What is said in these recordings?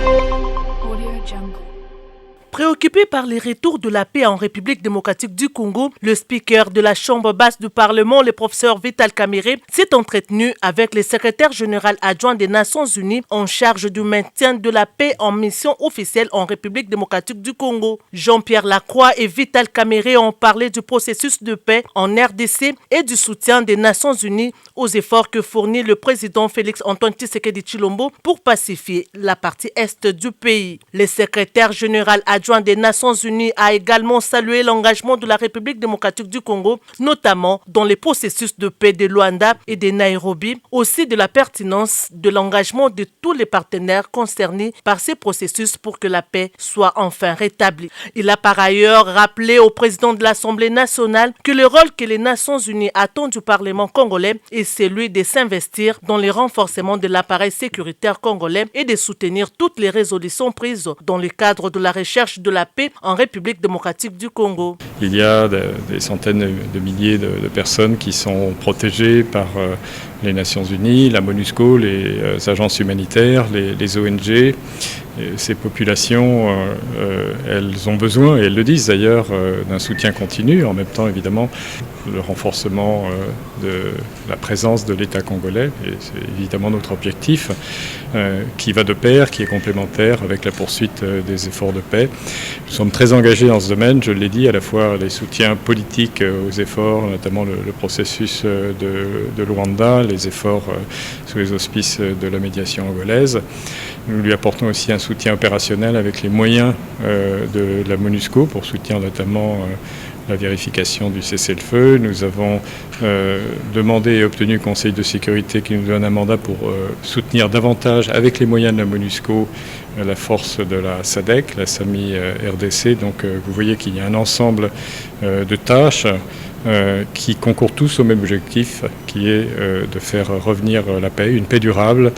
Audio Jungle. Préoccupé par les retours de la paix en République démocratique du Congo, le speaker de la Chambre basse du Parlement, le professeur Vital Kamerhe, s'est entretenu avec le secrétaire général adjoint des Nations Unies en charge du maintien de la paix en mission officielle en République démocratique du Congo. Jean-Pierre Lacroix et Vital Kamerhe ont parlé du processus de paix en RDC et du soutien des Nations Unies aux efforts que fournit le président Félix-Antoine Tshisekedi Tshilombo pour pacifier la partie est du pays. Le secrétaire général adjoint des Nations Unies a également salué l'engagement de la République démocratique du Congo, notamment dans les processus de paix de Luanda et de Nairobi, aussi de la pertinence de l'engagement de tous les partenaires concernés par ces processus pour que la paix soit enfin rétablie. Il a par ailleurs rappelé au président de l'Assemblée nationale que le rôle que les Nations Unies attendent du Parlement congolais est celui de s'investir dans le renforcement de l'appareil sécuritaire congolais et de soutenir toutes les résolutions prises dans le cadre de la recherche de la paix en République démocratique du Congo. Il y a des centaines de milliers de personnes qui sont protégées par les Nations Unies, la MONUSCO, les agences humanitaires, les ONG. Ces populations, elles ont besoin, et elles le disent d'ailleurs, d'un soutien continu. En même temps, évidemment, le renforcement de la présence de l'État congolais, et c'est évidemment notre objectif, qui va de pair, qui est complémentaire avec la poursuite des efforts de paix. Nous sommes très engagés dans ce domaine, je l'ai dit, à la fois les soutiens politiques aux efforts, notamment le processus de Luanda, les efforts sous les auspices de la médiation angolaise. Nous lui apportons aussi un soutien opérationnel avec les moyens de la MONUSCO pour soutenir notamment la vérification du cessez-le-feu. Nous avons demandé et obtenu au Conseil de sécurité qui nous donne un mandat pour soutenir davantage avec les moyens de la MONUSCO la force de la SADC, la SAMI RDC. Donc vous voyez qu'il y a un ensemble de tâches qui concourent tous au même objectif, qui est de faire revenir la paix, une paix durable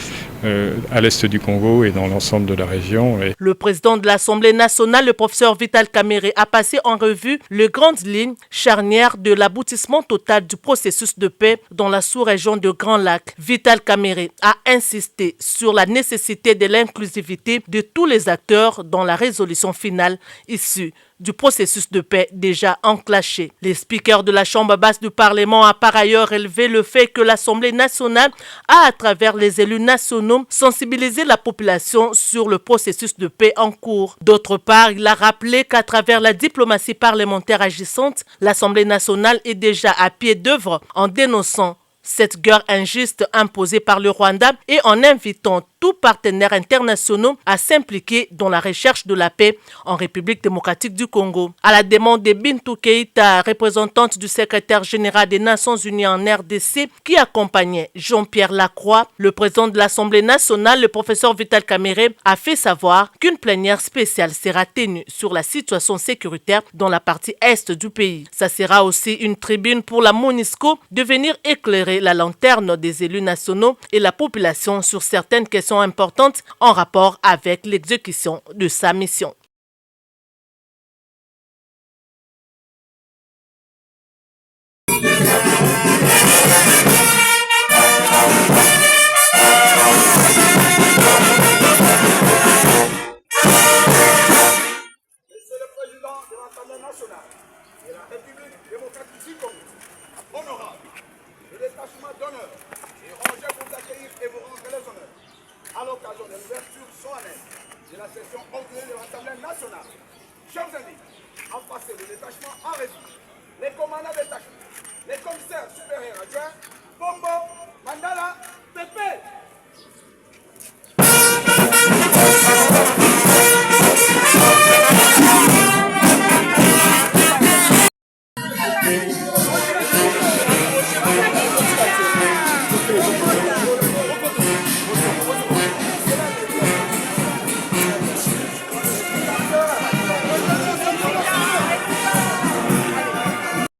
à l'est du Congo et dans l'ensemble de la région. Le président de l'Assemblée nationale, le professeur Vital Kamerhe, a passé en revue les grandes lignes charnières de l'aboutissement total du processus de paix dans la sous-région de Grand Lac. Vital Kamerhe a insisté sur la nécessité de l'inclusivité de tous les acteurs dans la résolution finale issue du processus de paix déjà enclenché. Le speaker de la Chambre basse du Parlement a par ailleurs relevé le fait que l'Assemblée nationale a, à travers les élus nationaux, sensibilisé la population sur le processus de paix en cours. D'autre part, il a rappelé qu'à travers la diplomatie parlementaire agissante, l'Assemblée nationale est déjà à pied d'œuvre en dénonçant cette guerre injuste imposée par le Rwanda et en invitant tous partenaires internationaux à s'impliquer dans la recherche de la paix en République démocratique du Congo. À la demande de Bintou Keïta, représentante du secrétaire général des Nations Unies en RDC, qui accompagnait Jean-Pierre Lacroix, le président de l'Assemblée nationale, le professeur Vital Kamerhe, a fait savoir qu'une plénière spéciale sera tenue sur la situation sécuritaire dans la partie est du pays. Ça sera aussi une tribune pour la MONUSCO de venir éclairer la lanterne des élus nationaux et la population sur certaines questions importantes en rapport avec l'exécution de sa mission. Monsieur le Président de l'Assemblée nationale de la République démocratique du Congo, honorable, le détachement d'honneur est rangé pour vous accueillir et vous rendre les honneurs à l'occasion de l'ouverture solennelle de la session ordinaire de l'Assemblée nationale. Chers amis, en passé le détachement en revue, les commandants détachés, les commissaires supérieurs adjoints, Bombo,